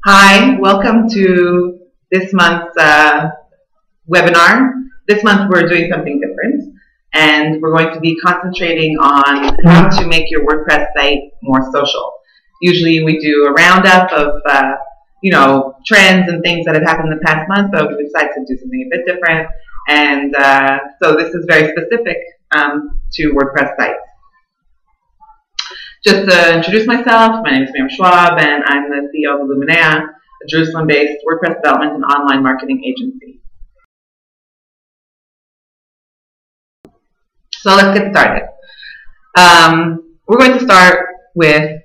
Hi, welcome to this month's webinar. This month we're doing something different, and we're going to be concentrating on how to make your WordPress site more social. Usually we do a roundup of trends and things that have happened in the past month, but we decided to do something a bit different, and so this is very specific to WordPress sites. Just to introduce myself, my name is Miriam Schwab, and I'm the CEO of Illuminea, a Jerusalem-based WordPress development and online marketing agency. So let's get started. We're going to start with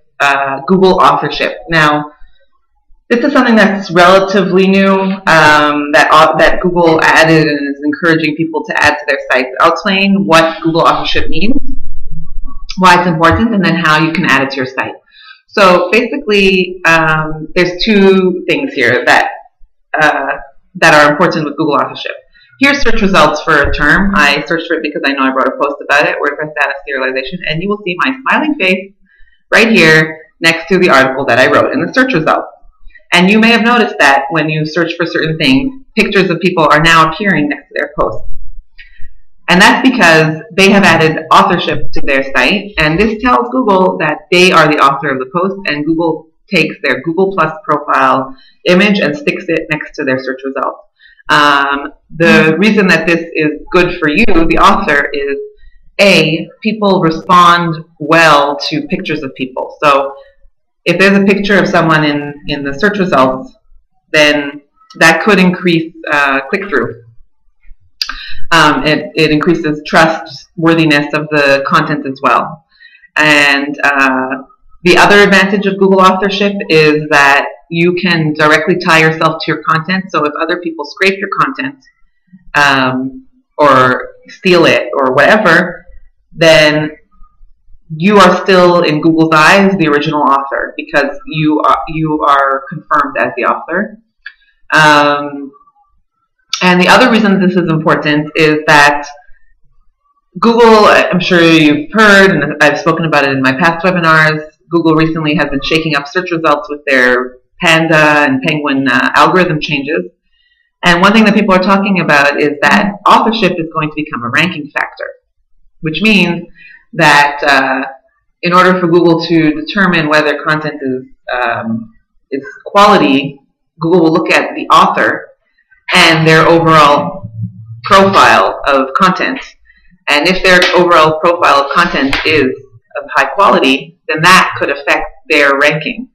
Google authorship. Now, this is something that's relatively new that Google added and is encouraging people to add to their sites. I'll explain what Google authorship means, why it's important, and then how you can add it to your site. So basically, there's two things here that are important with Google authorship. Here's search results for a term. I searched for it because I know I wrote a post about it, WordPress data serialization, and you will see my smiling face right here next to the article that I wrote in the search results. And you may have noticed that when you search for certain things, pictures of people are now appearing next to their posts. And that's because they have added authorship to their site, and this tells Google that they are the author of the post, and Google takes their Google Plus profile image and sticks it next to their search results. The reason that this is good for you, the author, is A, people respond well to pictures of people. So if there's a picture of someone in the search results, then that could increase click-through. It increases trustworthiness of the content as well. And the other advantage of Google authorship is that you can directly tie yourself to your content. So if other people scrape your content or steal it or whatever, then you are still, in Google's eyes, the original author because you are confirmed as the author. And the other reason this is important is that Google, I'm sure you've heard, and I've spoken about it in my past webinars, Google recently has been shaking up search results with their Panda and Penguin algorithm changes. And one thing that people are talking about is that authorship is going to become a ranking factor, which means that in order for Google to determine whether content is quality, Google will look at the author and their overall profile of content. And if their overall profile of content is of high quality, then that could affect their ranking.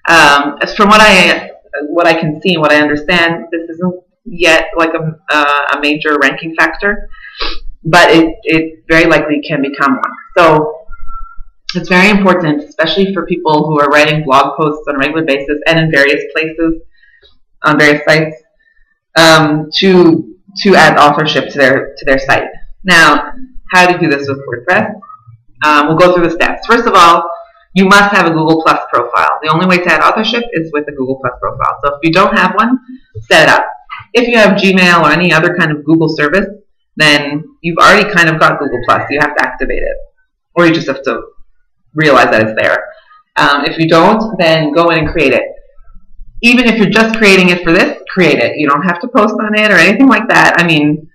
As from what I can see and what I understand, this isn't yet like a major ranking factor, but it very likely can become one. So it's very important, especially for people who are writing blog posts on a regular basis and in various places on various sites, to add authorship to their site. Now, how do you do this with WordPress? We'll go through the steps. First of all, you must have a Google Plus profile. The only way to add authorship is with a Google Plus profile. So if you don't have one, set it up. If you have Gmail or any other kind of Google service, then you've already kind of got Google Plus. You have to activate it, or you just have to realize that it's there. If you don't, then go in and create it. Even if you're just creating it for this, create it. You don't have to post on it or anything like that. I mean,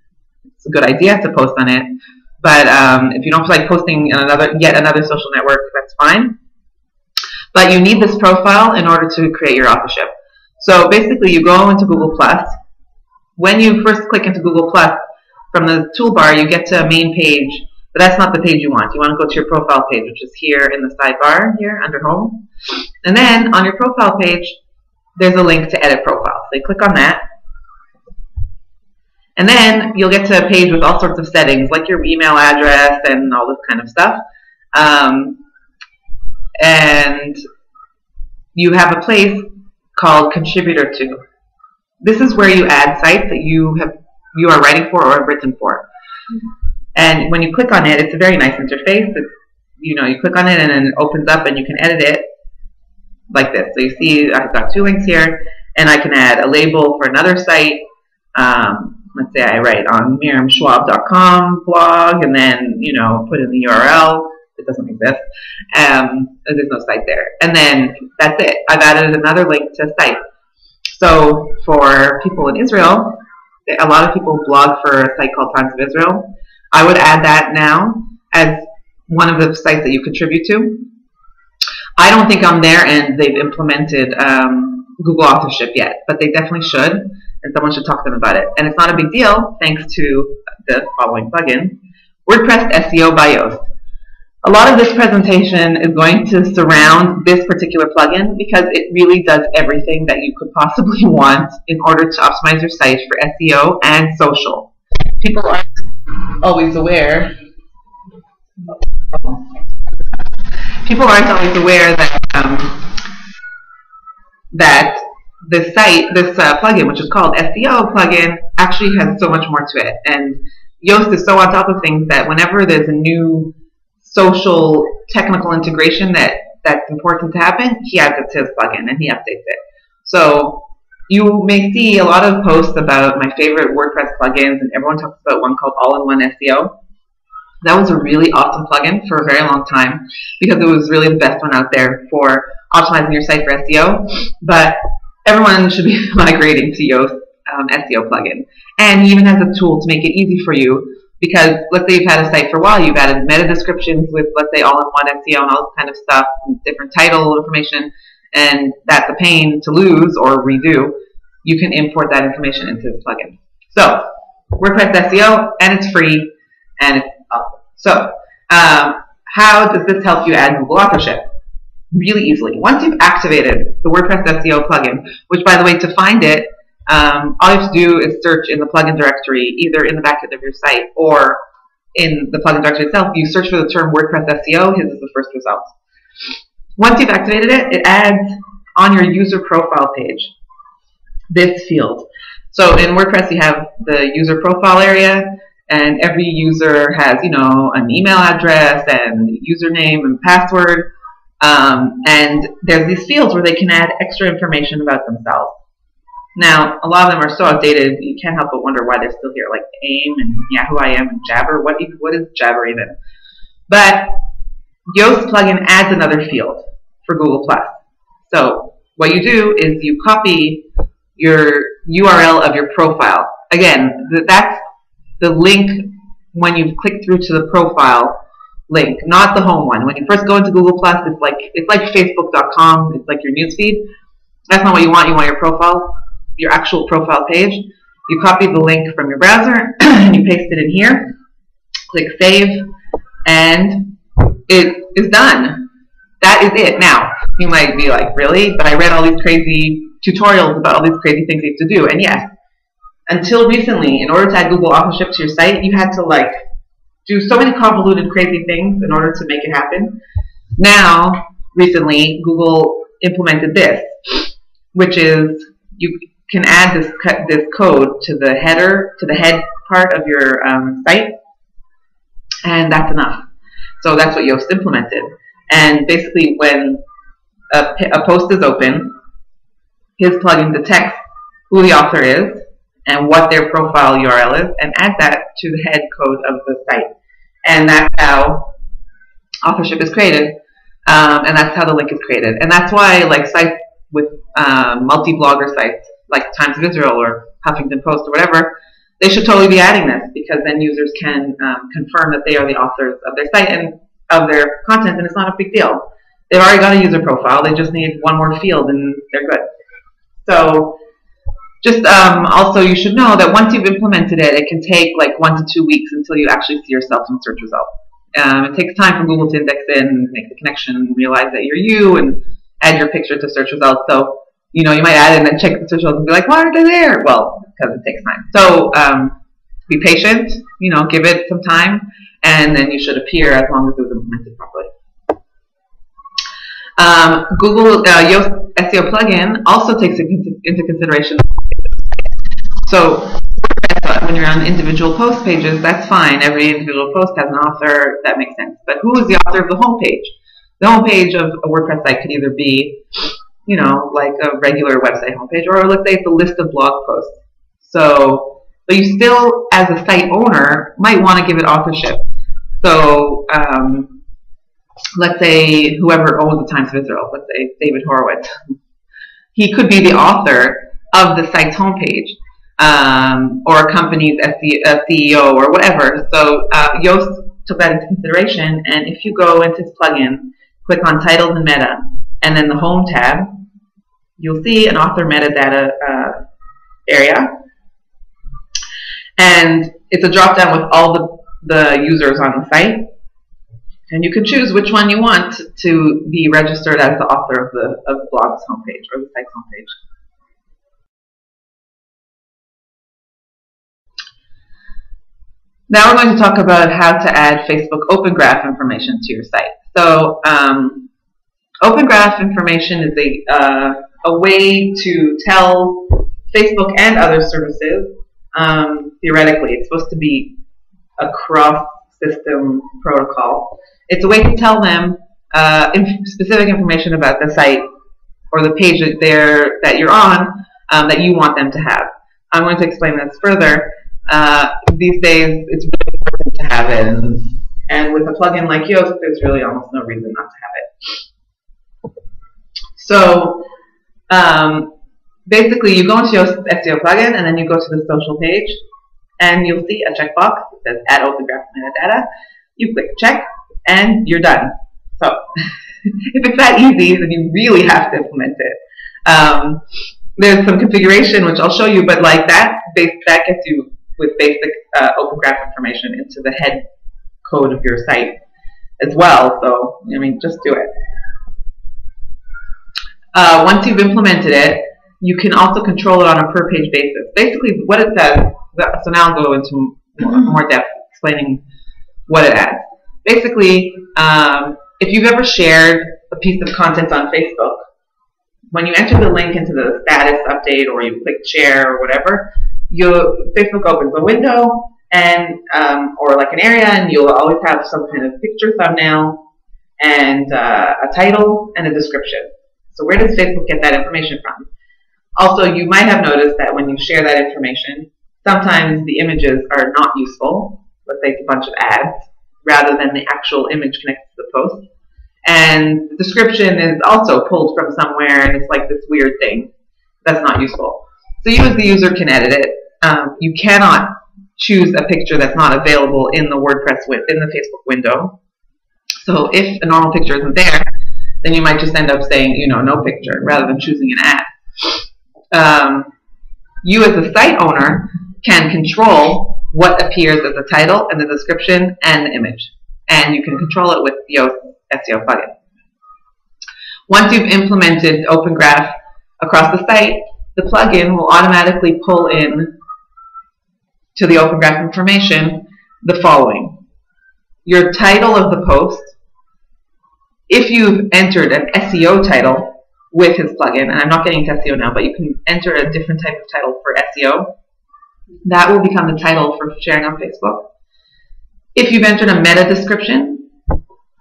it's a good idea to post on it, but if you don't feel like posting on yet another social network, that's fine. But you need this profile in order to create your authorship. So basically, you go into Google Plus. When you first click into Google Plus, from the toolbar, you get to a main page, but that's not the page you want. You want to go to your profile page, which is here in the sidebar, here under Home. And then on your profile page, there's a link to edit profile. So you click on that. And then you'll get to a page with all sorts of settings, like your email address and all this kind of stuff. And you have a place called Contributor To. This is where you add sites that you are writing for or have written for. And when you click on it, it's a very nice interface. It's, you click on it and then it opens up and you can edit it like this. So you see I've got two links here, and I can add a label for another site. Let's say I write on miriamschwab.com blog, and then put in the URL. it doesn't exist. There's no site there. And then that's it. I've added another link to a site. So for people in Israel, a lot of people blog for a site called Times of Israel. I would add that now as one of the sites that you contribute to. I don't think on their end they've implemented Google authorship yet, but they definitely should, and someone should talk to them about it. And it's not a big deal thanks to the following plugin, WordPress SEO by Yoast. A lot of this presentation is going to surround this particular plugin because it really does everything that you could possibly want in order to optimize your site for SEO and social. People aren't always aware. People aren't always aware that this site, this plugin, which is called SEO plugin, actually has so much more to it. And Yoast is so on top of things that whenever there's a new social technical integration that's important to happen, he adds it to his plugin and he updates it. So you may see a lot of posts about my favorite WordPress plugins, and everyone talks about one called All-in-One SEO. That was a really awesome plugin for a very long time because it was really the best one out there for optimizing your site for SEO. But everyone should be migrating to Yoast SEO plugin. And he even has a tool to make it easy for you because let's say you've had a site for a while, you've added meta descriptions with, let's say, all-in-one SEO and all this kind of stuff, and different title information, and that's a pain to lose or redo. You can import that information into this plugin. So WordPress SEO, and it's free, and it's awesome. So how does this help you add Google authorship? Really easily. Once you've activated the WordPress SEO plugin, which, by the way, to find it, all you have to do is search in the plugin directory, either in the backend of your site or in the plugin directory itself. You search for the term WordPress SEO, his is the first result. Once you've activated it, it adds on your user profile page this field. So in WordPress, you have the user profile area, and every user has, you know, an email address and username and password. And there's these fields where they can add extra information about themselves. Now, a lot of them are so outdated, you can't help but wonder why they're still here, like AIM and Yahoo IM and Jabber. What is Jabber even? But Yoast plugin adds another field for Google+. So what you do is you copy your URL of your profile. Again, that's the link when you click through to the profile link, not the home one. When you first go into Google+, it's like Facebook.com. It's like your newsfeed. That's not what you want. You want your profile, your actual profile page. You copy the link from your browser and you paste it in here. Click Save, and it is done. That is it. Now, you might be like, really? But I read all these crazy tutorials about all these crazy things you have to do. And yes, until recently, in order to add Google authorship to your site, you had to like do so many convoluted, crazy things in order to make it happen. Now, recently, Google implemented this, which is you can add this code to the header, to the head part of your site, and that's enough. So that's what Yoast implemented. And basically, when a post is open, his plugin detects who the author is and what their profile URL is, and adds that to the head code of the site. And that's how authorship is created, and that's how the link is created. And that's why, like, sites with multi-blogger sites, like Times of Israel or Huffington Post or whatever, they should totally be adding this, because then users can confirm that they are the authors of their site and of their content, and it's not a big deal. They've already got a user profile. They just need one more field, and they're good. So just also, you should know that once you've implemented it, it can take like 1 to 2 weeks until you actually see yourself in search results. It takes time for Google to index in, make the connection, and realize that you're you, and add your picture to search results. So, you know, you might add it and then check the search results and be like, why aren't they there? Well, because it takes time. So be patient, you know, give it some time, and then you should appear as long as it was implemented properly. Google Yoast SEO plugin also takes into consideration. So when you're on individual post pages, that's fine. Every individual post has an author. That makes sense. But who is the author of the home page? The home page of a WordPress site could either be, you know, like a regular website homepage, or let's say it's a list of blog posts. So, but you still, as a site owner, might want to give it authorship. So let's say whoever owns the Times of Israel, let's say David Horowitz, he could be the author of the site's homepage, or a company's CEO or whatever. So Yoast took that into consideration, and if you go into his plugin, click on Titles and Meta, and then the Home tab, you'll see an author metadata area, and it's a drop down with all the users on the site, and you can choose which one you want to be registered as the author of the blog's homepage or the site's homepage. Now we're going to talk about how to add Facebook Open Graph information to your site. So Open Graph information is a way to tell Facebook and other services, theoretically, it's supposed to be a cross-system protocol. It's a way to tell them specific information about the site or the page that you're on that you want them to have. I'm going to explain this further. These days, it's really important to have it, and with a plugin like Yoast, there's really almost no reason not to have it. So basically, you go into Yoast SEO plugin, and then you go to the social page, and you'll see a checkbox that says Add Open Graph Metadata. You click check, and you're done. So if it's that easy, then you really have to implement it. There's some configuration, which I'll show you, but like that gets you with basic Open Graph information into the head code of your site as well. So, I mean, just do it. Once you've implemented it, you can also control it on a per-page basis. Basically, what it does, so now I'll go into more depth explaining what it adds. Basically, if you've ever shared a piece of content on Facebook, when you enter the link into the status update or you click share or whatever, Facebook opens a window and or like an area, and you'll always have some kind of picture thumbnail and a title and a description. So where does Facebook get that information from? Also, you might have noticed that when you share that information, sometimes the images are not useful. Let's say it's a bunch of ads rather than the actual image connected to the post. And the description is also pulled from somewhere, and it's like this weird thing that's not useful. So you as the user can edit it. You cannot choose a picture that's not available in the WordPress in the Facebook window. So if a normal picture isn't there, then you might just end up saying, you know, no picture, rather than choosing an ad. You as the site owner can control what appears as the title and the description and the image. And you can control it with Yoast SEO plugin. Once you've implemented Open Graph across the site, the plugin will automatically pull in to the Open Graph information the following: your title of the post. If you've entered an SEO title with his plugin, and I'm not getting into SEO now, but you can enter a different type of title for SEO, that will become the title for sharing on Facebook. If you've entered a meta description,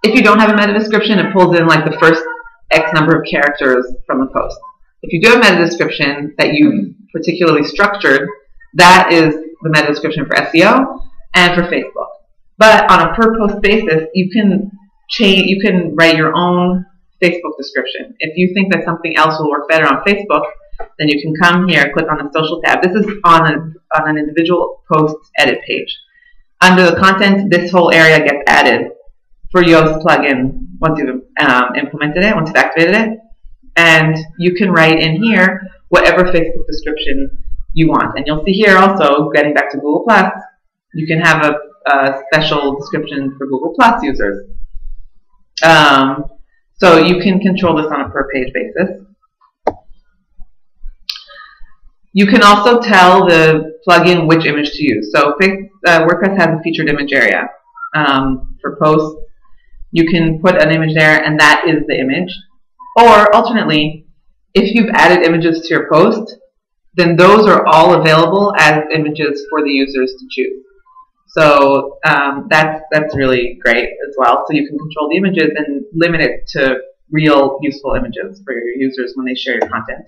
if you don't have a meta description, it pulls in like the first X number of characters from the post. If you do a meta description that you've particularly structured, that is the meta description for SEO and for Facebook. But on a per post basis, you can write your own Facebook description. If you think that something else will work better on Facebook, then you can come here, click on the social tab. This is on an individual post edit page. Under the content, this whole area gets added for Yoast plugin once you've implemented it, once you've activated it. And you can write in here whatever Facebook description you want. And you'll see here also, getting back to Google+, you can have a special description for Google+ users. So you can control this on a per page basis. You can also tell the plugin which image to use. So WordPress has a featured image area for posts. You can put an image there, and that is the image. Or alternately, if you've added images to your post, then those are all available as images for the users to choose. So that's really great as well. So you can control the images and limit it to real useful images for your users when they share your content.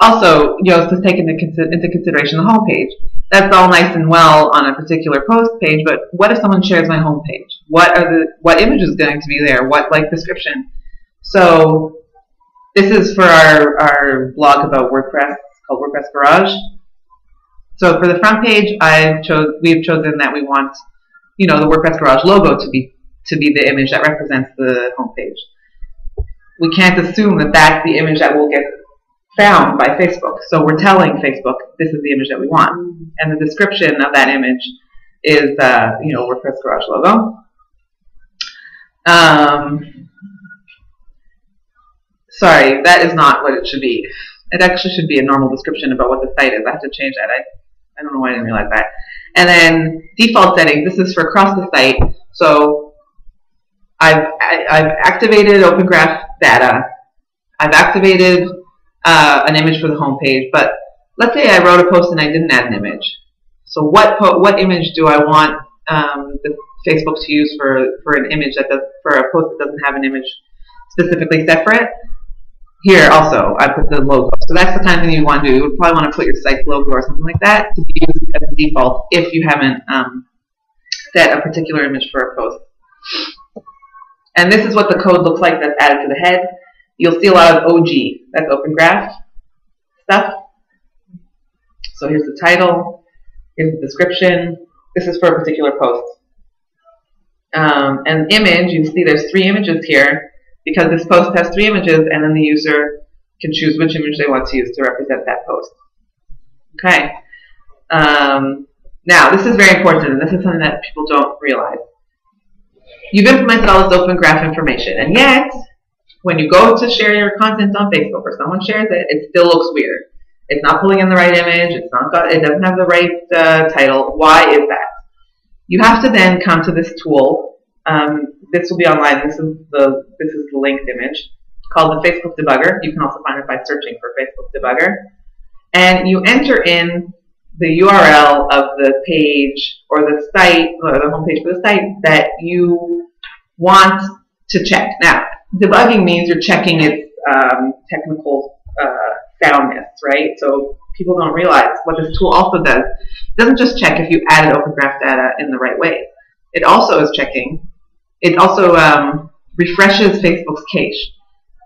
Also, Yoast has taken into consideration the home page. That's all nice and well on a particular post page, but what if someone shares my home page? What image is going to be there? What description? So this is for our blog about WordPress called WordPress Garage. So for the front page, we've chosen that we want, the WordPress Garage logo to be the image that represents the home page. We can't assume that that's the image that will get found by Facebook. So we're telling Facebook this is the image that we want, and the description of that image is WordPress Garage logo. Sorry, that is not what it should be. It actually should be a normal description about what the site is. I have to change that. I don't know why I didn't realize that. And then default settings. This is for across the site. So I've activated opengraph data. I've activated an image for the home page. But let's say I wrote a post and I didn't add an image. So what image do I want the Facebook to use for an image for a post that doesn't have an image specifically set for it? Here also, I put the logo. So that's the kind of thing you want to do. You would probably want to put your site's logo or something like that to be used as a default if you haven't set a particular image for a post. And this is what the code looks like that's added to the head. You'll see a lot of OG. That's open graph stuff. So here's the title. Here's the description. This is for a particular post. And image, you see there's 3 images here. Because this post has 3 images, and then the user can choose which image they want to use to represent that post. Okay. Now, this is very important, and this is something that people don't realize. You've implemented all this open graph information, and yet, when you go to share your content on Facebook or someone shares it, it still looks weird. It's not pulling in the right image. It doesn't have the right title. Why is that? You have to then come to this tool. This will be online. This is the linked image called the Facebook Debugger. You can also find it by searching for Facebook Debugger. And you enter in the URL of the page or the site, or the homepage for the site that you want to check. Now, debugging means you're checking its technical soundness, right? So people don't realize what this tool also does. It doesn't just check if you added open graph data in the right way. It also is checking. It also refreshes Facebook's cache.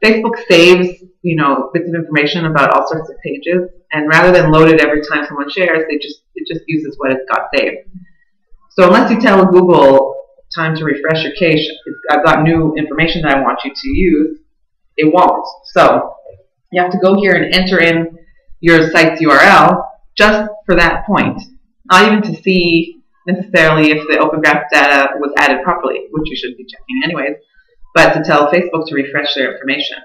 Facebook saves, bits of information about all sorts of pages, and rather than load it every time someone shares, it just uses what it's got saved. So unless you tell Google time to refresh your cache, I've got new information that I want you to use, it won't. So you have to go here and enter in your site's URL just for that point, not even to see necessarily if the open graph data was added properly, which you should be checking anyways, but to tell Facebook to refresh their information.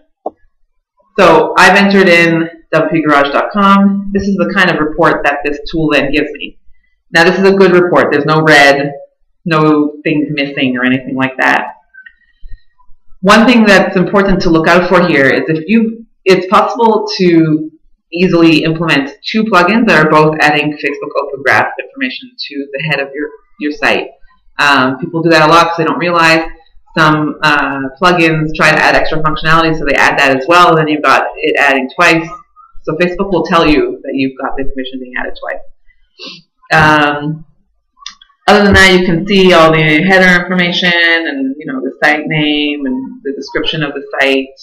So I've entered in wpgarage.com. This is the kind of report that this tool then gives me. Now this is a good report. There's no red, no things missing or anything like that. One thing that's important to look out for here is it's possible to easily implement 2 plugins that are both adding Facebook open graph information to the head of your site. People do that a lot because they don't realize. Some plugins try to add extra functionality, so they add that as well, and then you've got it adding twice. So Facebook will tell you that you've got the information being added twice. Other than that, you can see all the header information and the site name and the description of the site,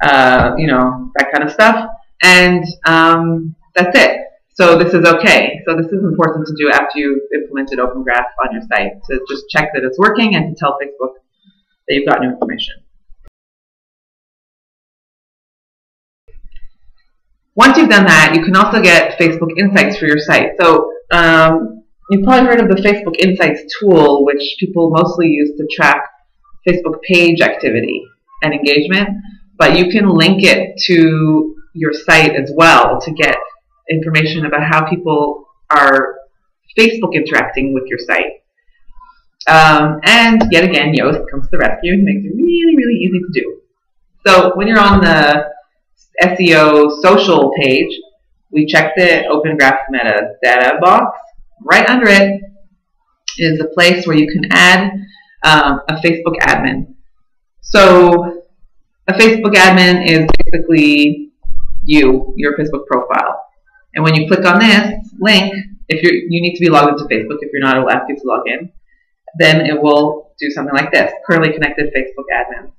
that kind of stuff. And that's it. So this is okay. So this is important to do after you've implemented Open Graph on your site, to just check that it's working and to tell Facebook that you've got new information. Once you've done that, you can also get Facebook Insights for your site. So you've probably heard of the Facebook Insights tool, which people mostly use to track Facebook page activity and engagement, but you can link it to your site as well to get information about how people are Facebook interacting with your site. And yet again, Yoast comes to the rescue and makes it really, really easy to do. So when you're on the SEO social page, we check the Open Graph metadata box. Right under it is a place where you can add a Facebook admin. So a Facebook admin is basically your Facebook profile. And when you click on this link, if you need to be logged into Facebook if you're not allowed to log in, then it will do something like this, currently connected Facebook admin.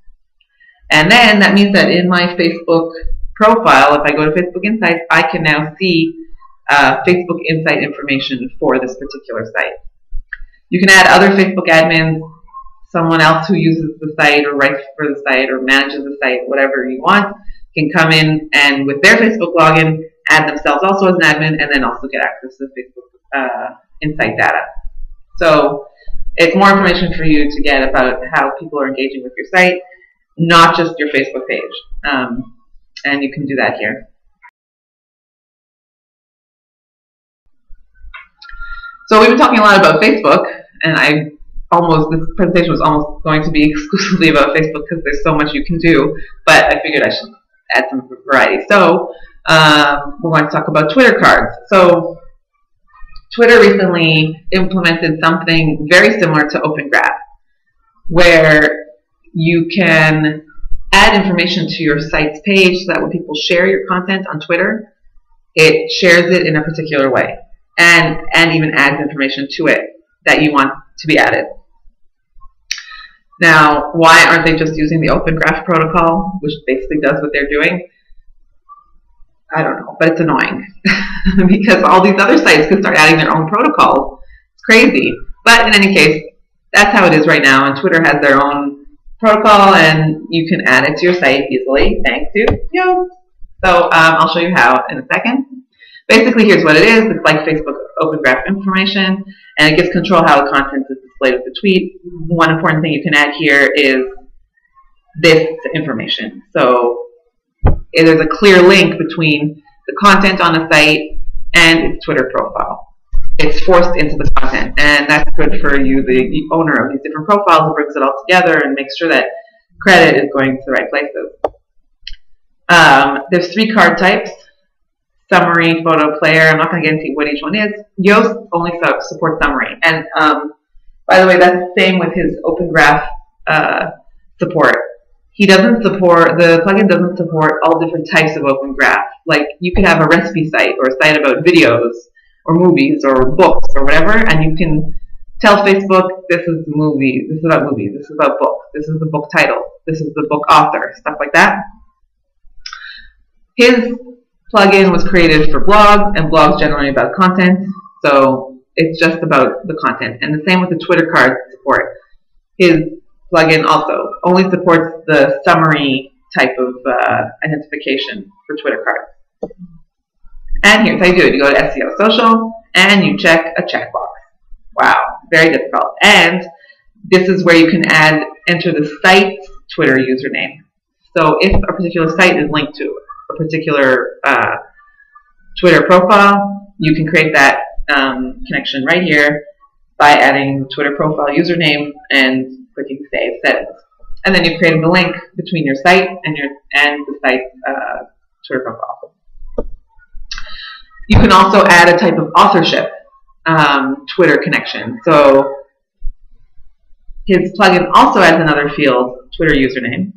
And then that means that in my Facebook profile, if I go to Facebook Insights, I can now see Facebook Insight information for this particular site. You can add other Facebook admins, someone else who uses the site or writes for the site or manages the site, whatever you want, can come in and with their Facebook login, add themselves also as an admin, and then also get access to Facebook Insight data. So it's more information for you to get about how people are engaging with your site, not just your Facebook page. And you can do that here. So we've been talking a lot about Facebook, and this presentation was almost going to be exclusively about Facebook because there's so much you can do, but I figured I should add some variety. So we're going to talk about Twitter cards. So Twitter recently implemented something very similar to opengraph, where you can add information to your site's page so that when people share your content on Twitter, it shares it in a particular way, and even adds information to it that you want to be added. Now, why aren't they just using the opengraph protocol, which basically does what they're doing? I don't know, but it's annoying because all these other sites can start adding their own protocols. It's crazy. But in any case, that's how it is right now, and Twitter has their own protocol, and you can add it to your site easily thanks to Yoast. So I'll show you how in a second. Basically, here's what it is. It's like Facebook opengraph information, and it gives control how the content is displayed with the tweet. One important thing you can add here is this information. So there's a clear link between the content on the site and its Twitter profile. It's forced into the content, and that's good for you, the owner of these different profiles, who brings it all together and makes sure that credit is going to the right places. There's 3 card types: summary, photo, player. I'm not going to get into what each one is. Yoast only supports summary, and by the way, that's the same with his opengraph support. He doesn't support, the plugin doesn't support all different types of opengraph. Like, you could have a recipe site or a site about videos or movies or books or whatever, and you can tell Facebook, this is movie, this is about movies, this is about books, this is the book title, this is the book author, stuff like that. His plugin was created for blogs, and blogs generally about content, so it's just about the content. And the same with the Twitter card support. His plugin also only supports the summary type of identification for Twitter cards. And here's how you do it. You go to SEO Social, and you check a checkbox. Wow, very difficult. And this is where you can enter the site's Twitter username. So if a particular site is linked to a particular Twitter profile, you can create that connection right here by adding the Twitter profile username and clicking Save Settings. And then you've created the link between your site and the site's Twitter profile. You can also add a type of authorship Twitter connection. So his plugin also adds another field, Twitter username.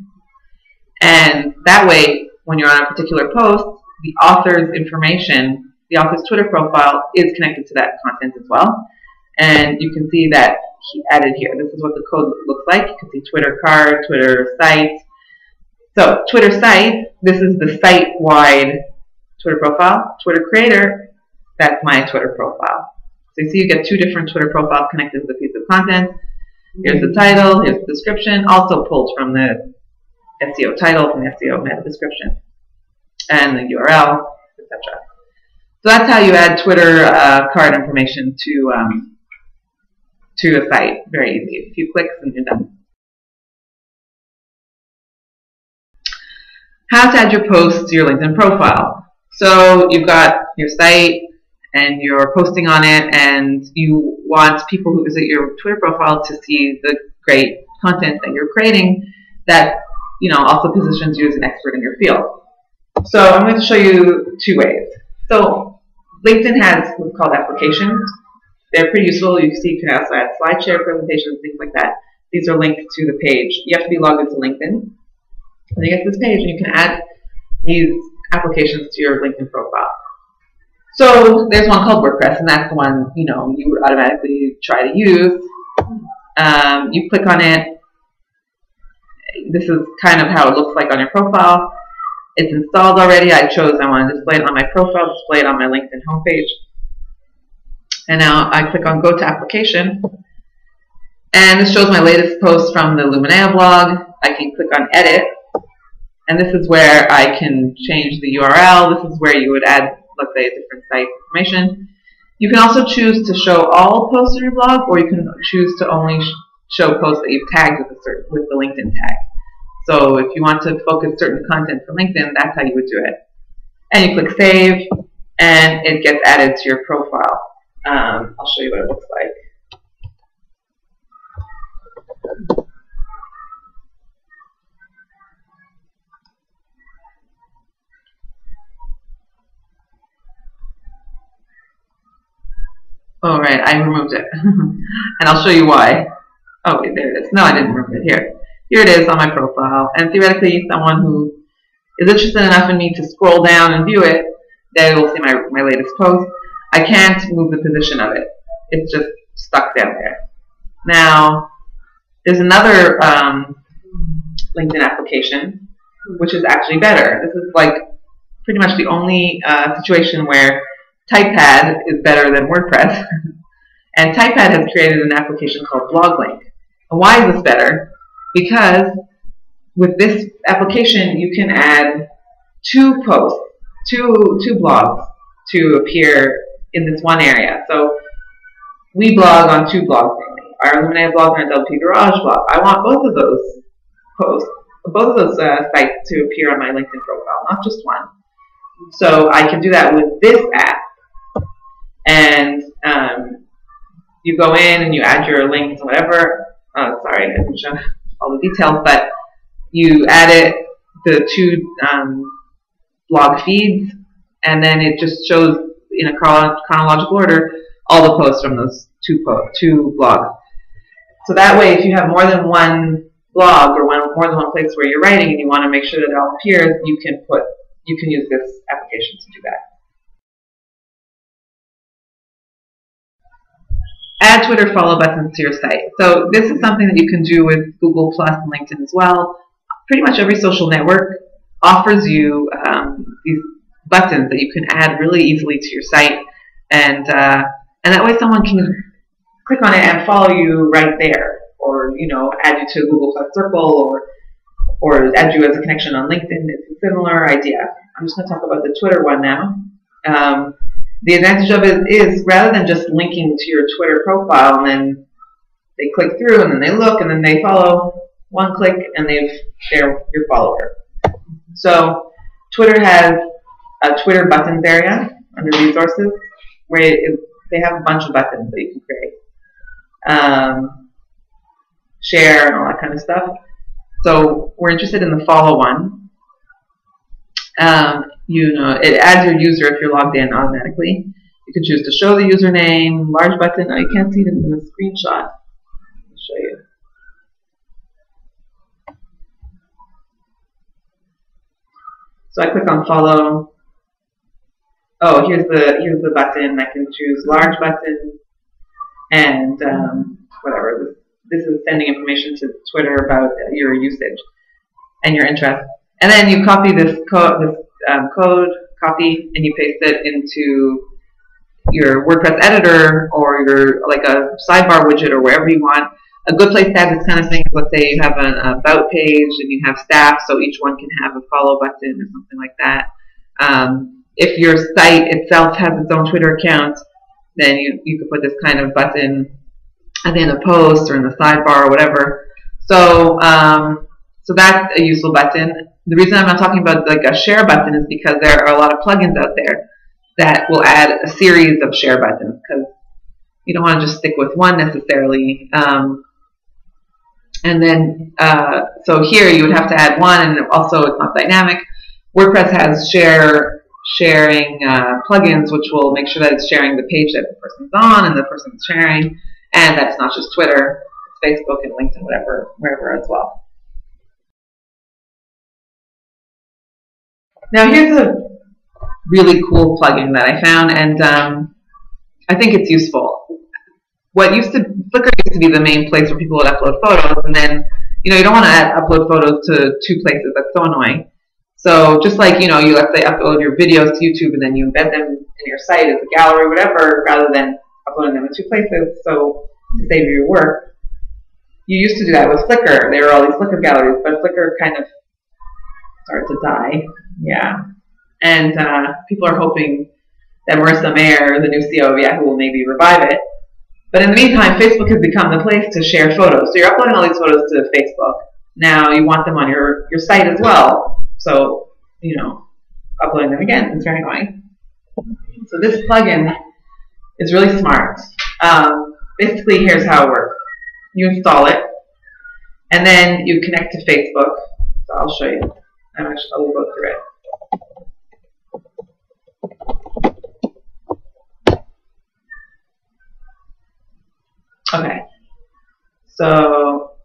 And that way, when you're on a particular post, the author's information, the author's Twitter profile is connected to that content as well. And you can see that he added here. This is what the code looks like. You can see Twitter card, Twitter site. So Twitter site, this is the site-wide Twitter profile. Twitter creator, that's my Twitter profile. So you see you get 2 different Twitter profiles connected to the piece of content. Here's the title, here's the description, also pulled from the SEO title, from the SEO meta description, and the URL, etc. So that's how you add Twitter card information to a site. Very easy. A few clicks and you're done. How to add your posts to your LinkedIn profile. So you've got your site and you're posting on it, and you want people who visit your Twitter profile to see the great content that you're creating that, you know, also positions you as an expert in your field. So I'm going to show you 2 ways. So LinkedIn has what's called applications. They're pretty useful. You see, you can also add SlideShare presentations, things like that. These are linked to the page. You have to be logged into LinkedIn. And you get to this page, and you can add these applications to your LinkedIn profile. So there's one called WordPress, and that's the one you would automatically try to use. You click on it. This is kind of how it looks like on your profile. It's installed already. I chose I want to display it on my profile, display it on my LinkedIn homepage. And now I click on Go to Application. And this shows my latest post from the Illuminea blog. I can click on Edit. And this is where I can change the URL. This is where you would add, let's say, a different site information. You can also choose to show all posts on your blog, or you can choose to only show posts that you've tagged with the LinkedIn tag. So if you want to focus certain content for LinkedIn, that's how you would do it. And you click Save, and it gets added to your profile. I'll show you what it looks like. Oh, right, I removed it. And I'll show you why. Oh, wait, there it is. No, I didn't remove it. Here it is on my profile. And theoretically, someone who is interested enough in me to scroll down and view it, they will see my latest post. I can't move the position of it. It's just stuck down there. Now, there's another LinkedIn application, which is actually better. This is like pretty much the only situation where Typepad is better than WordPress. And Typepad has created an application called BlogLink. And why is this better? Because with this application, you can add 2 posts, two blogs to appear in this one area. So we blog on 2 blogs mainly. Our Illuminea blog and our WP Garage blog. I want both of those posts, both of those sites to appear on my LinkedIn profile, not just one. So I can do that with this app. And you go in and you add your links and whatever. Sorry, I didn't show all the details, but you add the 2 blog feeds, and then it just shows in a chronological order all the posts from those 2 blogs. So that way, if you have more than one blog or more than one place where you're writing and you want to make sure that it all appears, you can use this application to do that. Add Twitter follow buttons to your site. So this is something that you can do with Google Plus and LinkedIn as well. Pretty much every social network offers you these buttons that you can add really easily to your site, and that way someone can click on it and follow you right there, or add you to a Google Plus circle, or add you as a connection on LinkedIn. It's a similar idea. I'm just going to talk about the Twitter one now. The advantage of it is, rather than just linking to your Twitter profile and then they click through and then they look and then they follow, one click and they're your follower. So Twitter has a Twitter buttons area under resources where they have a bunch of buttons that you can create. Share and all that kind of stuff. So we're interested in the follow one. It adds your user if you're logged in automatically. You can choose to show the username, large button. Oh, you can't see this in the screenshot. I'll show you. So I click on follow. Oh, here's the button. I can choose large button and whatever. This is sending information to Twitter about your usage and your interest. And then you copy this code, copy, and you paste it into your WordPress editor or your like a sidebar widget or wherever you want. A good place to have this kind of thing is, let's say you have an about page and you have staff, so each one can have a follow button or something like that. If your site itself has its own Twitter account, then you could put this kind of button at the end of posts or in the sidebar or whatever. So so that's a useful button. The reason I'm not talking about like a share button is because there are a lot of plugins out there that will add a series of share buttons, because you don't want to just stick with one necessarily. And then, so here you would have to add one, and also it's not dynamic. WordPress has sharing plugins, which will make sure that it's sharing the page that the person's on and the person's sharing, and that's not just Twitter, it's Facebook and LinkedIn, wherever as well. Now here's a really cool plugin that I found, and I think it's useful. Flickr used to be the main place where people would upload photos, and then you don't want to upload photos to 2 places. That's so annoying. So just like you let's say upload your videos to YouTube and then you embed them in your site as a gallery, whatever, rather than uploading them in 2 places. So to save your work, you used to do that with Flickr. There were all these Flickr galleries, but Flickr kind of started to die. Yeah, and people are hoping that Marissa Mayer, the new CEO of Yahoo, will maybe revive it. But in the meantime, Facebook has become the place to share photos. So you're uploading all these photos to Facebook. Now you want them on your site as well. So, uploading them again is very annoying. So this plugin is really smart. Basically, here's how it works. You install it, and then you connect to Facebook. So I'll show you. I will go through it. Okay, so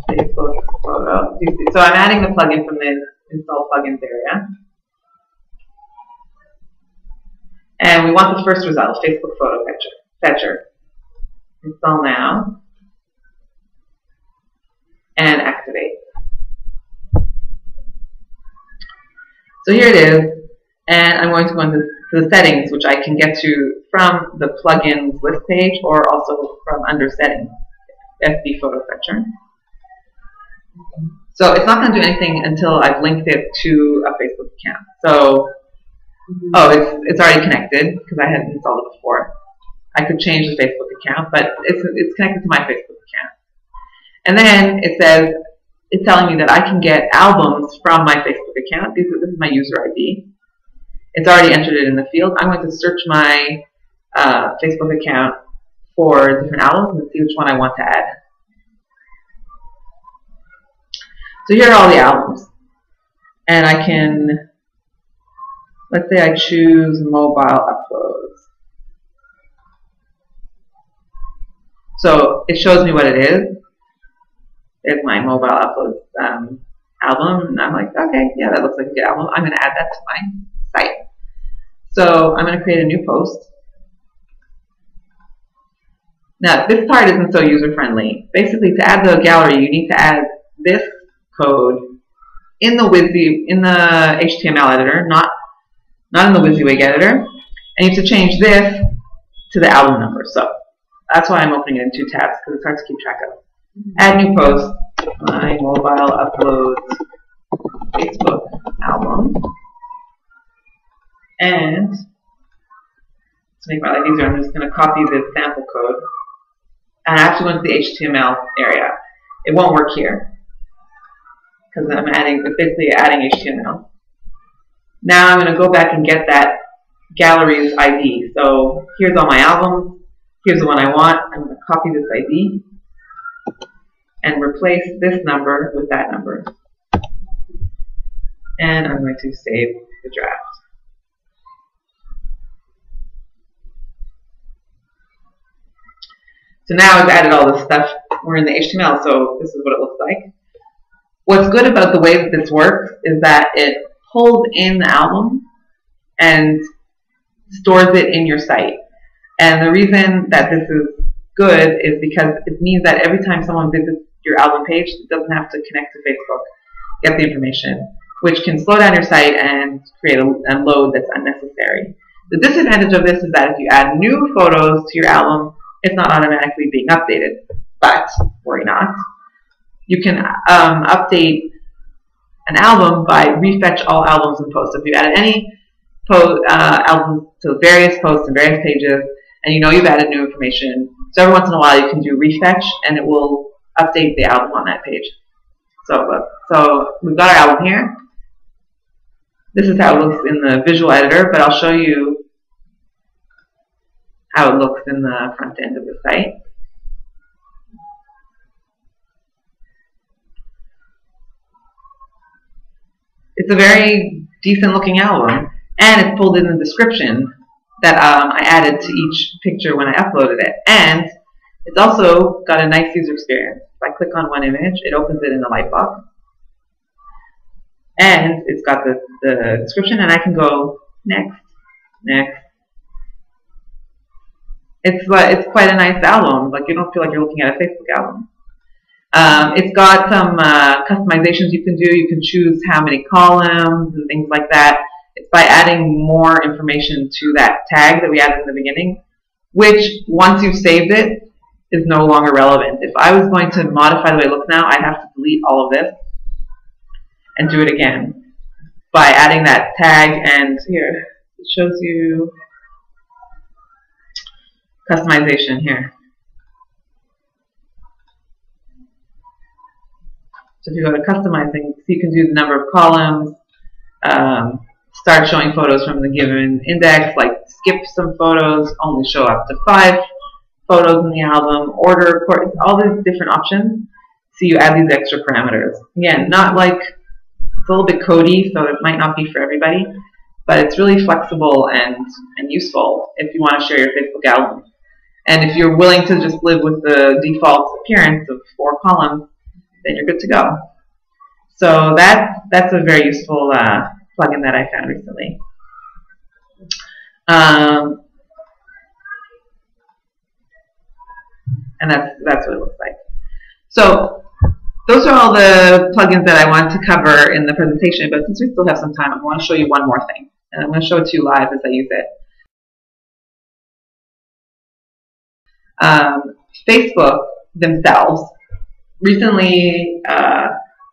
Facebook photo. So I'm adding the plugin from the install plugins area. And we want the first result, Facebook photo fetcher. Install now. And activate. So here it is. And I'm going to go into the settings, which I can get to from the plugins list page or also from under settings, FB photo fetcher. So it's not going to do anything until I've linked it to a Facebook account. So, it's already connected because I hadn't installed it before. I could change the Facebook account, but it's connected to my Facebook account. And then it's telling me that I can get albums from my Facebook account. This is my user ID. It's already entered it in the field. I'm going to search my Facebook account for different albums and see which one I want to add. So here are all the albums. And I can, let's say I choose mobile uploads. So it shows me what it is. There's my mobile uploads album. And I'm like, okay, yeah, that looks like a good album. I'm going to add that to my site. So I'm going to create a new post. Now, this part isn't so user-friendly. Basically, to add the gallery, you need to add this code in the HTML editor, not in the WYSIWYG editor. And you have to change this to the album number. So that's why I'm opening it in 2 tabs, because it's hard to keep track of. Add new post, my mobile uploads Facebook album. And to make my life easier, I'm just going to copy this sample code. And I have to go into the HTML area. It won't work here because it's basically adding HTML. Now I'm going to go back and get that gallery's ID. So here's all my albums. Here's the one I want. I'm going to copy this ID and replace this number with that number. And I'm going to save the draft. So now I've added all this stuff. We're in the HTML, so this is what it looks like. What's good about the way that this works is that it pulls in the album and stores it in your site. And the reason that this is good is because it means that every time someone visits your album page, it doesn't have to connect to Facebook, get the information, which can slow down your site and create a load that's unnecessary. The disadvantage of this is that if you add new photos to your album, it's not automatically being updated, but worry not. You can update an album by refetch all albums and posts. So if you added any albums to various posts and various pages, and you know you've added new information, so every once in a while you can do refetch, and it will update the album on that page. So we've got our album here. This is how it looks in the visual editor, but I'll show you how it looks in the front end of the site. It's a very decent looking album, and it's pulled in the description that I added to each picture when I uploaded it. And it's also got a nice user experience. If I click on one image, it opens it in the Lightbox. and it's got the description, and I can go next, next. It's quite a nice album. Like, you don't feel like you're looking at a Facebook album. It's got some customizations you can do. You can choose how many columns and things like that. It's by adding more information to that tag that we added in the beginning, which once you've saved it is no longer relevant. If I was going to modify the way it looks now, I'd have to delete all of this and do it again by adding that tag. And here it shows you customization here. So if you go to customizing, you can do the number of columns, start showing photos from the given index, like skip some photos, only show up to 5 photos in the album, order, all these different options. So you add these extra parameters. Again, not like, it's a little bit codey, so it might not be for everybody, but it's really flexible and useful if you want to share your Facebook album. And if you're willing to just live with the default appearance of 4 columns, then you're good to go. So that's a very useful plugin that I found recently. And that's what it looks like. So those are all the plugins that I wanted to cover in the presentation, but since we still have some time, I want to show you one more thing. And I'm going to show it to you live as I use it. Facebook themselves recently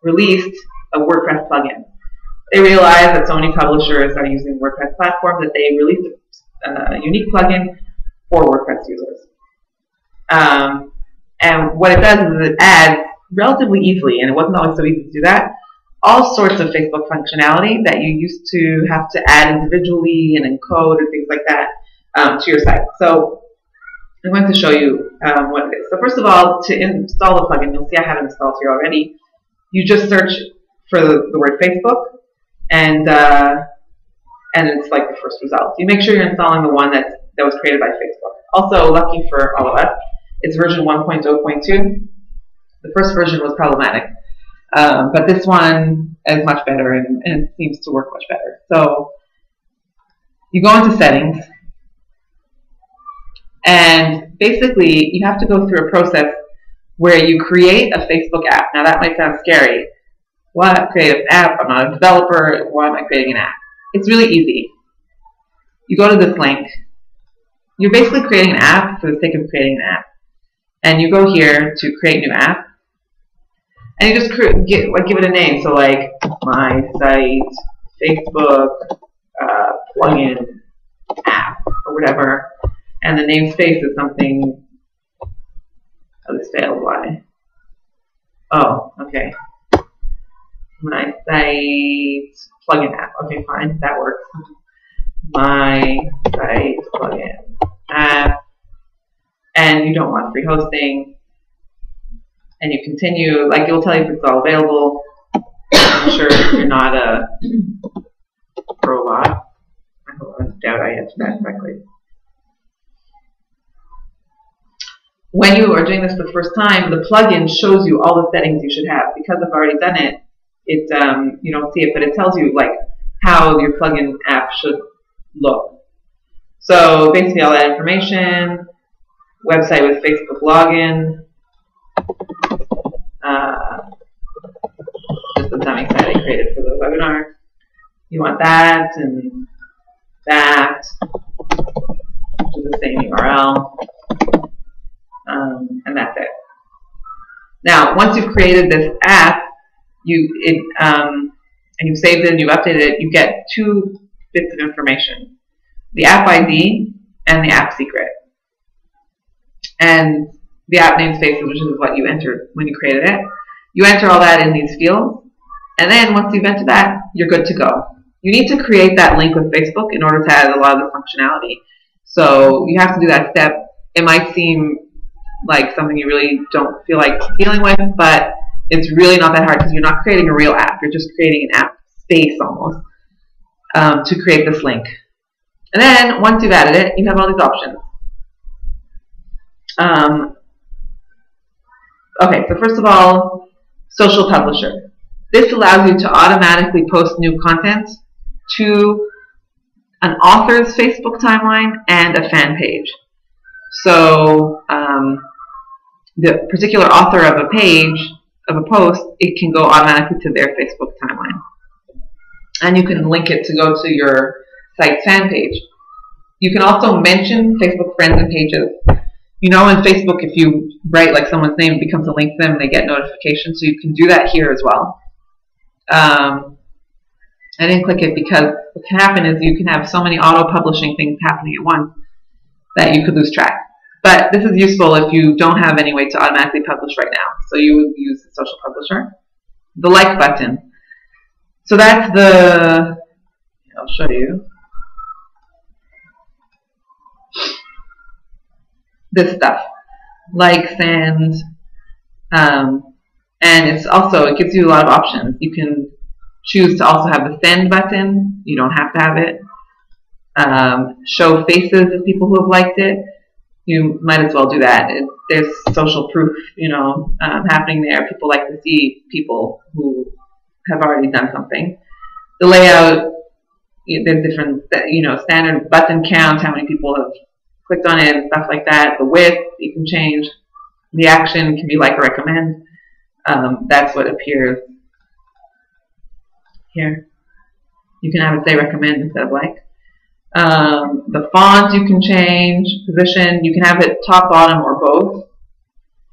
released a WordPress plugin. They realized that so many publishers are using WordPress platform that they released a unique plugin for WordPress users. And what it does is it adds relatively easily, and it wasn't always so easy to do that, all sorts of Facebook functionality that you used to have to add individually and encode and things like that to your site. So I'm going to show you what it is. So first of all, to install the plugin, you'll see I have it installed here already. You just search for the word Facebook, and it's like the first result. You make sure you're installing the one that was created by Facebook. Also, lucky for all of us, it's version 1.0.2. The first version was problematic, but this one is much better and it seems to work much better. So you go into settings, and basically you have to go through a process where you create a Facebook app. Now that might sound scary. What? Create an app? I'm not a developer. Why am I creating an app? It's really easy. You go to this link. You're basically creating an app for the sake of creating an app. And you go here to create new app. And you just give it a name. So like my site, Facebook, plugin, app, or whatever. And the namespace is something. Oh, this failed. Why? Oh, okay. My site, plugin app. Okay, fine. That works. My site, plugin app. And you don't want free hosting. And you continue. Like, it will tell you if it's all available. I'm sure you're not a robot. I doubt I answered that correctly. When you are doing this for the first time, the plugin shows you all the settings you should have. Because I've already done it, you don't see it, but it tells you like how your plugin app should look. So basically all that information, website with Facebook login, just the dummy site I created for the webinar. You want that and that, which is the same URL. And that's it. Now, once you've created this app, and you've saved it and you've updated it, you get 2 bits of information: the app ID and the app secret, and the app namespace, which is what you entered when you created it. You enter all that in these fields, and then once you've entered that, you're good to go. You need to create that link with Facebook in order to add a lot of the functionality. So you have to do that step. It might seem like something you really don't feel like dealing with, but it's really not that hard because you're not creating a real app. You're just creating an app space almost to create this link. And then once you've added it, you have all these options. Okay, so first of all, social publisher. This allows you to automatically post new content to an author's Facebook timeline and a fan page. So the particular author of a page, of a post, it can go automatically to their Facebook timeline. And you can link it to go to your site's fan page. You can also mention Facebook friends and pages. You know, in Facebook, if you write like someone's name, it becomes a link to them and they get notifications. So you can do that here as well. I didn't click it because what can happen is you can have so many auto-publishing things happening at once that you could lose track. But this is useful if you don't have any way to automatically publish right now. So you would use the social publisher. The like button. So that's the, I'll show you. This stuff. Likes and it's also, it gives you a lot of options. You can choose to also have the send button. You don't have to have it. Show faces of people who have liked it. You might as well do that. There's social proof, you know, happening there. People like to see people who have already done something. The layout, there's different, you know, standard button count, how many people have clicked on it, and stuff like that. The width, you can change. The action can be like or recommend. That's what appears here. You can have it say recommend instead of like. The font you can change, position, you can have it top, bottom, or both.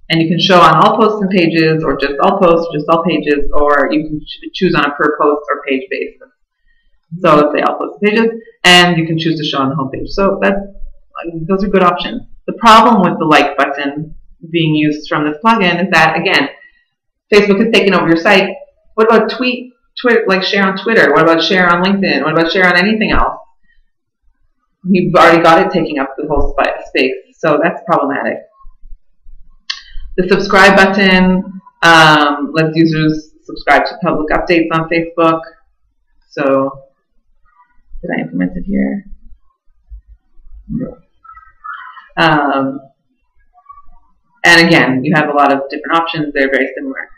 And you can show on all posts and pages, or just all posts, or just all pages, or you can choose on a per post or page basis. So let's say all posts and pages, and you can choose to show on the home page. So those are good options. The problem with the like button being used from this plugin is that, again, Facebook has taken over your site. What about like share on Twitter? What about share on LinkedIn? What about share on anything else? You've already got it taking up the whole space, so that's problematic. The subscribe button lets users subscribe to public updates on Facebook. So, did I implement it here? No. And again, you have a lot of different options. They're very similar.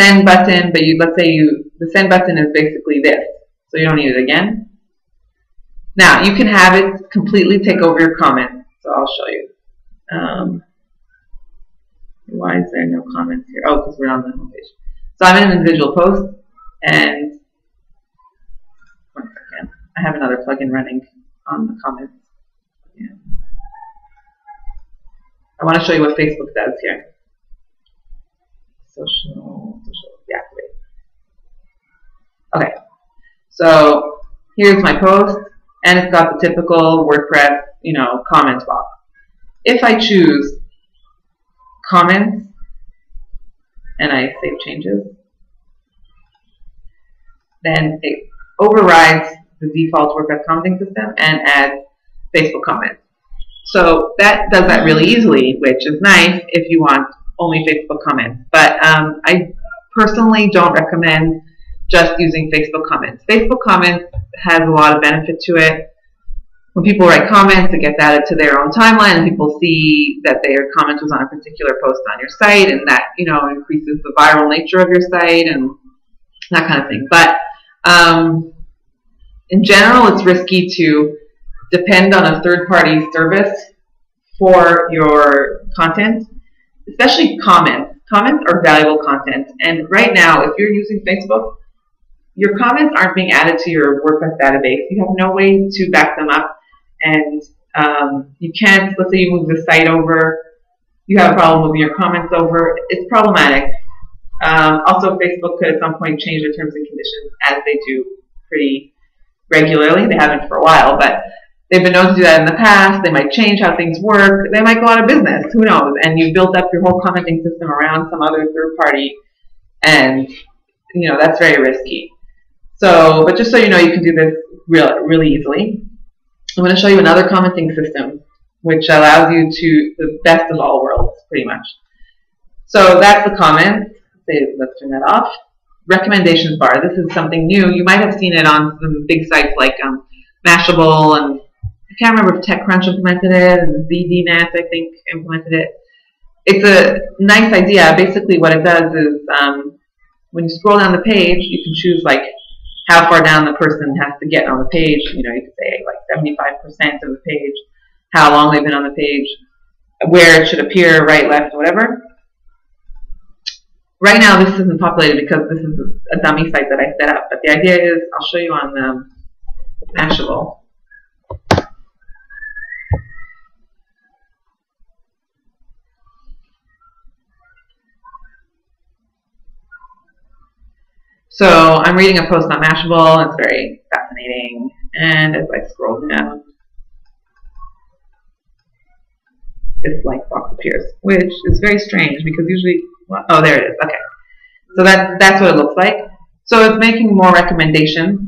Send button, but let's say the send button is basically this, so you don't need it again. Now, you can have it completely take over your comments. So I'll show you. Why is there no comments here? Oh, because we're on the home page. So I'm in an individual post, and one second. I have another plugin running on the comments. Yeah. I want to show you what Facebook does here. Social deactivate. Okay. So here's my post. And it's got the typical WordPress, you know, comments box. If I choose comments and I save changes, then it overrides the default WordPress commenting system and adds Facebook comments. So that does that really easily, which is nice if you want only Facebook comments. But I personally don't recommend just using Facebook comments. Facebook comments has a lot of benefit to it. When people write comments, it gets added to their own timeline, and people see that their comment was on a particular post on your site, and that, you know, increases the viral nature of your site and that kind of thing. But in general, it's risky to depend on a third-party service for your content, especially comments. Comments are valuable content, and right now, if you're using Facebook, your comments aren't being added to your WordPress database. You have no way to back them up, and you can't, let's say you move the site over, you have a problem moving your comments over. It's problematic. Also, Facebook could at some point change their terms and conditions, as they do pretty regularly. They haven't for a while, but they've been known to do that in the past. They might change how things work. They might go out of business. Who knows? And you've built up your whole commenting system around some other third party, and you know that's very risky. So, but just so you know, you can do this really easily. I'm going to show you another commenting system, which allows you to the best of all worlds, pretty much. So that's the comment. Let's turn that off. Recommendations bar. This is something new. You might have seen it on some big sites like Mashable, and I can't remember if TechCrunch implemented it, and ZDNet, I think, implemented it. It's a nice idea. Basically, what it does is when you scroll down the page, you can choose like how far down the person has to get on the page. You know, you could say like 75% of the page, how long they've been on the page, where it should appear, right, left, whatever. Right now, this isn't populated because this is a dummy site that I set up. But the idea is, I'll show you on Mashable. So I'm reading a post on Mashable. It's very fascinating. And as I scroll down, this like box appears, which is very strange because usually, well, oh, there it is. Okay. So that's what it looks like. So it's making more recommendations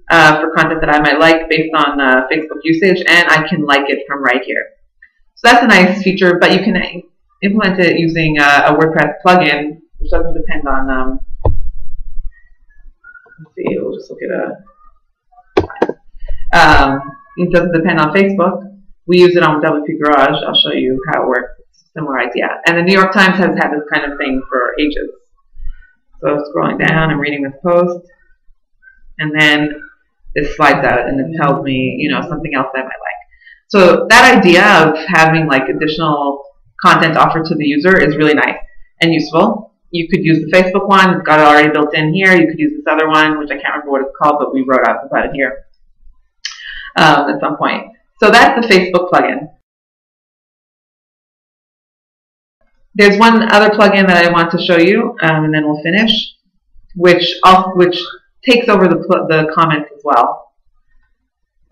for content that I might like based on Facebook usage, and I can like it from right here. So that's a nice feature, but you can implement it using a WordPress plugin, which doesn't depend on let's see, we'll just look at it doesn't depend on Facebook. We use it on WP Garage. I'll show you how it works. It's a similar idea. And the New York Times has had this kind of thing for ages. So scrolling down, I'm reading this post, and then this slides out and it tells me, you know, something else I might like. So that idea of having like additional content offered to the user is really nice and useful. You could use the Facebook one, it's got it already built in here. You could use this other one, which I can't remember what it's called, but we wrote out about it here at some point. So that's the Facebook plugin. There's one other plugin that I want to show you, and then we'll finish, which takes over the comments as well.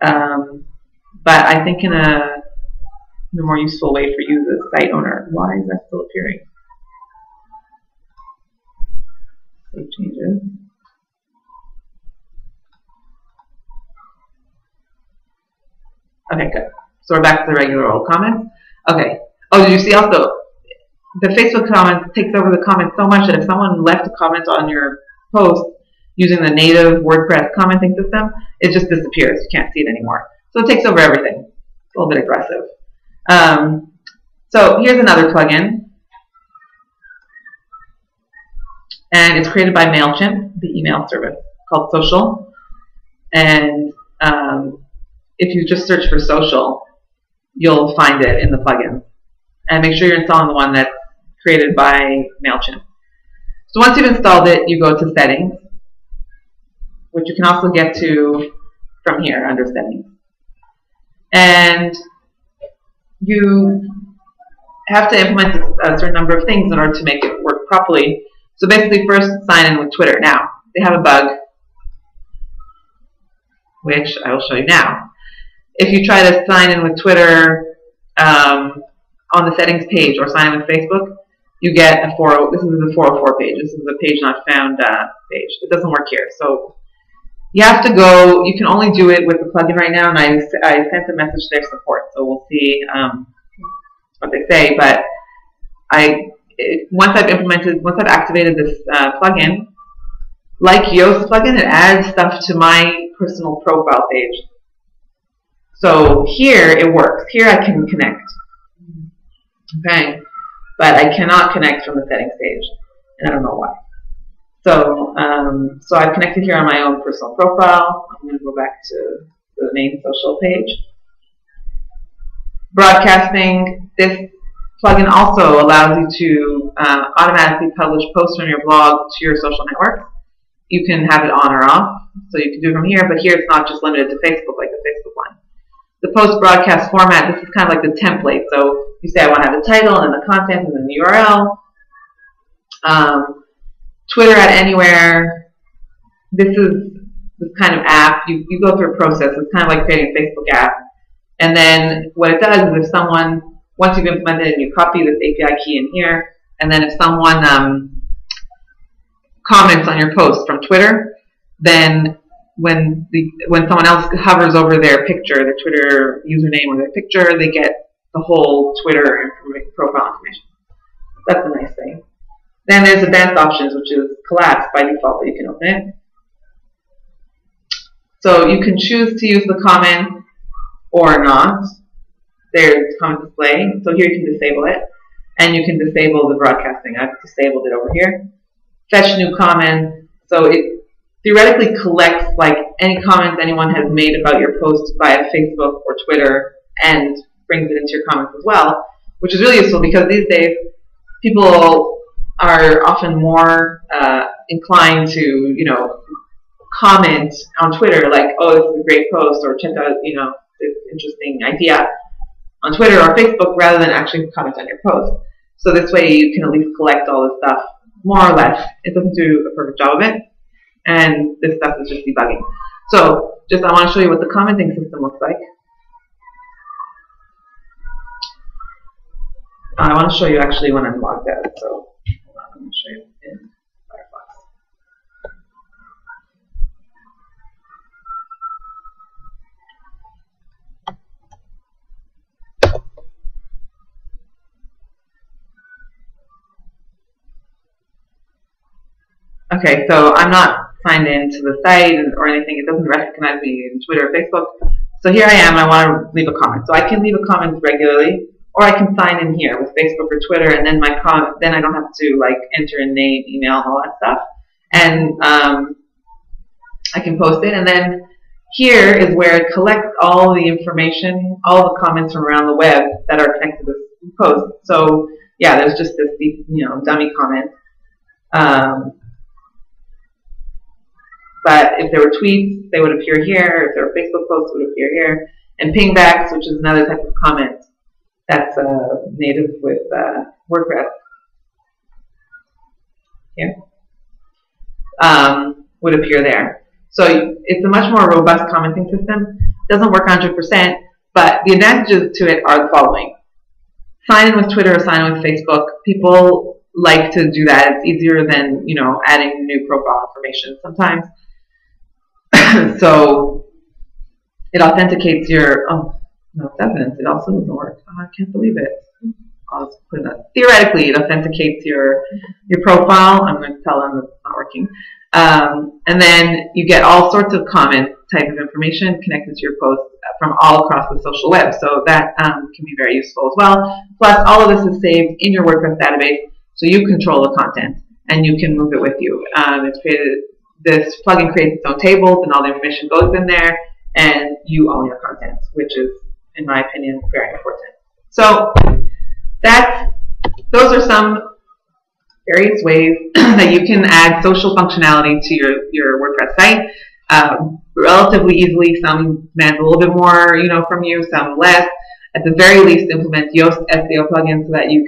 But I think in a more useful way for you, the site owner. Why is that still appearing? Save changes. Okay, good. So we're back to the regular old comments. Okay. Oh, did you see also the Facebook comments takes over the comments so much that if someone left a comment on your post using the native WordPress commenting system, it just disappears. You can't see it anymore. So it takes over everything. It's a little bit aggressive. So here's another plugin. And it's created by MailChimp, the email service, called Social. And if you just search for Social, you'll find it in the plugins. And make sure you're installing the one that's created by MailChimp. So once you've installed it, you go to Settings, which you can also get to from here under Settings. And you have to implement a certain number of things in order to make it work properly. So basically, first sign in with Twitter. Now, they have a bug, which I will show you now. If you try to sign in with Twitter on the settings page or sign in with Facebook, you get a this is the 404 page. This is the page not found page. It doesn't work here. So you have to go, you can only do it with the plugin right now, and I sent a message to their support, so we'll see what they say. But once I've activated this plugin, like Yoast plugin, it adds stuff to my personal profile page. So here it works. Here I can connect. Okay, but I cannot connect from the settings page, and I don't know why. So, so I've connected here on my own personal profile. I'm going to go back to the main social page. Broadcasting. This plugin also allows you to automatically publish posts from your blog to your social networks. You can have it on or off, so you can do it from here, but here it's not just limited to Facebook like the Facebook one. The post broadcast format, this is kind of like the template. So you say I want to have the title and then the content and then the URL. Twitter at Anywhere. This is this kind of app. You go through a process. It's kind of like creating a Facebook app. And then what it does is if someone, once you've implemented it, you copy this API key in here, and then if someone comments on your post from Twitter, then when someone else hovers over their picture, their Twitter username or their picture, they get the whole Twitter profile information. That's a nice thing. Then there's advanced options, which is collapse by default, but you can open it. So you can choose to use the comment or not. There's comment display. So here you can disable it, and you can disable the broadcasting. I've disabled it over here. fetch new comments. So it theoretically collects like any comments anyone has made about your post via Facebook or Twitter and brings it into your comments as well, which is really useful because these days people are often more inclined to, you know, comment on Twitter like, oh, this is a great post, or check out, you know, this interesting idea on Twitter or Facebook, rather than actually comment on your post. So this way you can at least collect all this stuff, more or less. It doesn't do a perfect job of it, and this stuff is just debugging. So just I want to show you what the commenting system looks like. I want to show you actually when I'm logged out. So hold on, I'm going to show you in Firefox. Okay, so I'm not signed into the site or anything. It doesn't recognize me in Twitter or Facebook. So here I am. I want to leave a comment. So I can leave a comment regularly, or I can sign in here with Facebook or Twitter, and then then I don't have to like enter a name, email, and all that stuff. And I can post it, and then here is where it collects all the information, all the comments from around the web that are connected to this post. So yeah, there's just this, you know, dummy comment. But if there were tweets, they would appear here. If there were Facebook posts, it would appear here. And pingbacks, which is another type of comment that's native with WordPress, here, would appear there. So it's a much more robust commenting system. It doesn't work 100%, but the advantages to it are the following. Sign in with Twitter or sign in with Facebook. People like to do that. It's easier than, you know, adding new profile information sometimes. So it authenticates your, oh, no, it doesn't. It also doesn't work. Oh, I can't believe it. I'll just put it up. Theoretically, it authenticates your profile. I'm going to tell them it's not working. And then you get all sorts of comment type of information connected to your post from all across the social web. So that can be very useful as well. Plus, all of this is saved in your WordPress database, so you control the content and you can move it with you. It's created. This plugin creates its own tables, and all the information goes in there, and you own your content, which is, in my opinion, very important. So those are some various ways that you can add social functionality to your WordPress site relatively easily. Some demand a little bit more, you know, from you, some less. At the very least, implement Yoast SEO plugin so that you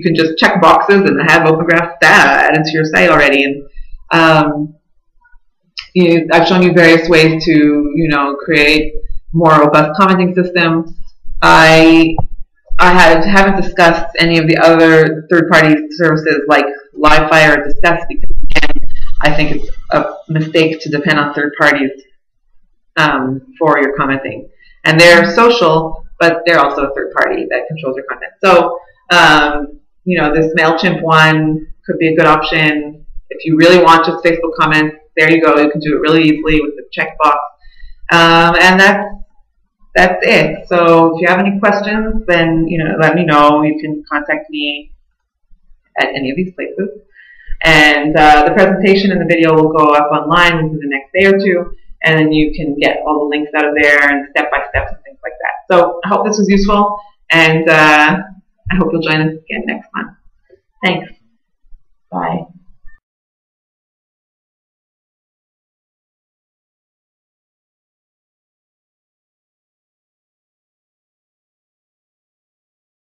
can just check boxes and have opengraph data added to your site already. And I've shown you various ways to, you know, create more robust commenting system. I haven't discussed any of the other third-party services like Livefire or Discuss, because again, I think it's a mistake to depend on third parties for your commenting. And they're social, but they're also a third party that controls your content. So you know, this MailChimp one could be a good option. If you really want just Facebook comments, there you go. You can do it really easily with the checkbox. And that's it. So if you have any questions, then, you know, let me know. You can contact me at any of these places. And the presentation and the video will go up online within the next day or two, and then you can get all the links out of there and step-by-steps and things like that. So I hope this was useful, and I hope you'll join us again next month. Thanks. Bye.